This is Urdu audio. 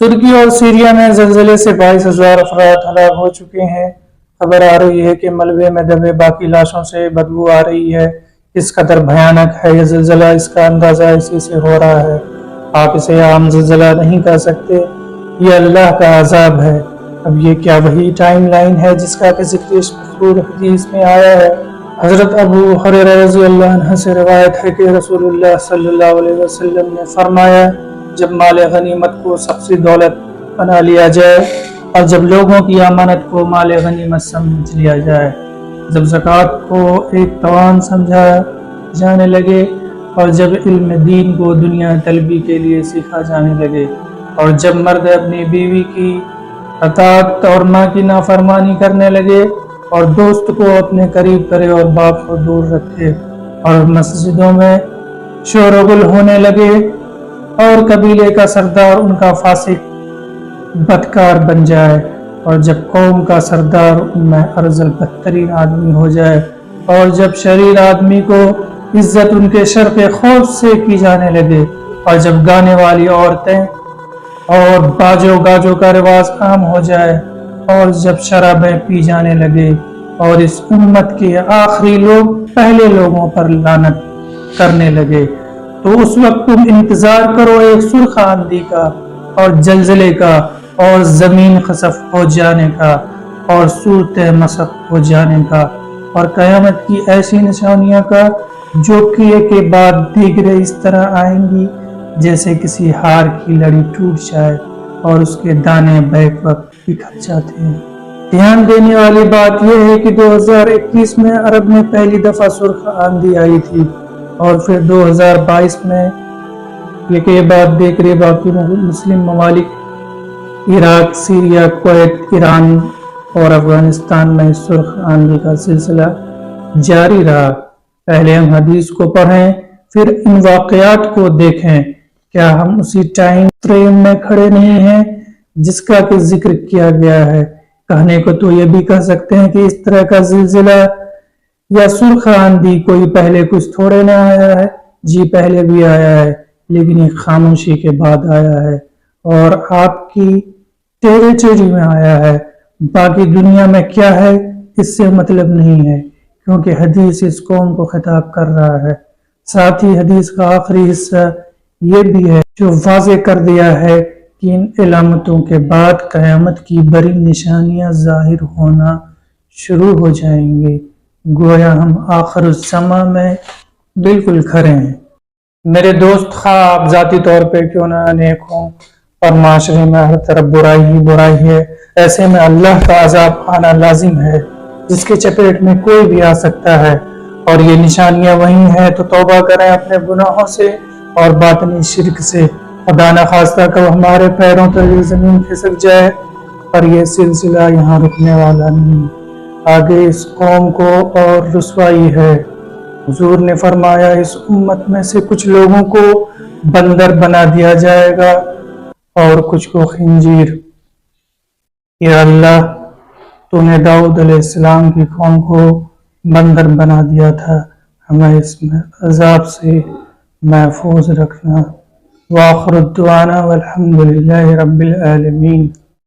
ترکی اور سیریا میں زلزلے سے 22,000 افراد ہلاک ہو چکے ہیں۔ خبر آ رہی ہے کہ ملبے میں دبے باقی لاشوں سے بدبو آ رہی ہے۔ اس قدر بھیانک ہے یہ زلزلہ، اس کا اندازہ اسی سے ہو رہا ہے۔ آپ اسے عام زلزلہ نہیں کہہ سکتے، یہ اللہ کا عذاب ہے۔ اب یہ کیا وہی ٹائم لائن ہے جس کا کہ ذکر اس مذکور حدیث میں آیا ہے؟ حضرت ابو ہریرہ رضی اللہ عنہ سے روایت ہے کہ رسول اللہ صلی اللہ علیہ وسلم نے فرمایا، جب مال غنیمت کو سب سے دولت بنا لیا جائے اور جب لوگوں کی امانت کو مال غنیمت سمجھ لیا جائے، جب زکوٰۃ کو ایک توان سمجھا جانے لگے اور جب علم دین کو دنیا طلبی کے لیے سیکھا جانے لگے اور جب مرد اپنی بیوی کی اطاعت اور ماں کی نافرمانی کرنے لگے اور دوست کو اپنے قریب کرے اور باپ کو دور رکھے اور مسجدوں میں شور و غل ہونے لگے اور قبیلے کا سردار ان کا فاسق بدکار بن جائے اور جب قوم کا سردار ان میں ارذل بدترین آدمی ہو جائے اور جب شریر آدمی کو عزت ان کے شر کے خوف سے کی جانے لگے اور جب گانے والی عورتیں اور باجو گاجو کا رواج عام ہو جائے اور جب شرابیں پی جانے لگے اور اس امت کے آخری لوگ پہلے لوگوں پر لعنت کرنے لگے، تو اس وقت تم انتظار کرو ایک سرخ آندھی کا اور زلزلے کا اور زمین خسف ہو جانے کا اور صورتیں مسخ ہو جانے کا اور قیامت کی ایسی نشانیاں کا جو کہ ایک کے بعد دیگرے اس طرح آئیں گی جیسے کسی ہار کی لڑی ٹوٹ جائے اور اس کے دانے بیک وقت بکھر جاتے ہیں۔ دھیان دینے والی بات یہ ہے کہ 2021 میں عرب میں پہلی دفعہ سرخ آندھی آئی تھی اور پھر 2022 میں یہ کے بعد دیگرے باقی مسلم ممالک عراق، سیریا، کویت، ایران اور افغانستان میں سرخ آندھی کا سلسلہ جاری رہا۔ پہلے ہم حدیث کو پڑھیں پھر ان واقعات کو دیکھیں۔ کیا ہم اسی ٹائم فریم میں کھڑے نہیں ہیں جس کا کہ ذکر کیا گیا ہے؟ کہنے کو تو یہ بھی کہہ سکتے ہیں کہ اس طرح کا زلزلہ یا سرخ آندھی کوئی پہلے کچھ تھوڑے نہ آیا ہے، جی پہلے بھی آیا ہے، لیکن ایک خاموشی کے بعد آیا ہے اور آپ کی ٹیریٹری میں آیا ہے۔ باقی دنیا میں کیا ہے اس سے مطلب نہیں ہے، کیونکہ حدیث اس قوم کو خطاب کر رہا ہے۔ ساتھ ہی حدیث کا آخری حصہ یہ بھی ہے جو واضح کر دیا ہے کہ ان علامتوں کے بعد قیامت کی بڑی نشانیاں ظاہر ہونا شروع ہو جائیں گے، گویا ہم آخر الزماں میں بالکل کھڑے ہیں۔ میرے دوست، خواہ آپ ذاتی طور پہ کیوں نہ نیک ہوں اور معاشرے میں ہر طرف برائی ہی برائی ہے، ایسے میں اللہ کا عذاب آنا لازم ہے جس کے چپیٹ میں کوئی بھی آ سکتا ہے، اور یہ نشانیاں وہی ہیں تو توبہ کریں اپنے گناہوں سے اور باطنی شرک سے۔ خدا نخواستہ کب ہمارے پیروں تلے زمین کھسک جائے، پر یہ سلسلہ یہاں رکنے والا نہیں، آگے اس قوم کو اور رسوائی ہے۔ حضور نے فرمایا، اس امت میں سے کچھ لوگوں کو بندر بنا دیا جائے گا اور کچھ کو خنزیر۔ یا اللہ، تو نے داؤد علیہ السلام کی قوم کو بندر بنا دیا تھا، ہمیں اس میں عذاب سے محفوظ رکھنا۔ وآخر الدعوانا والحمد للہ رب العالمین۔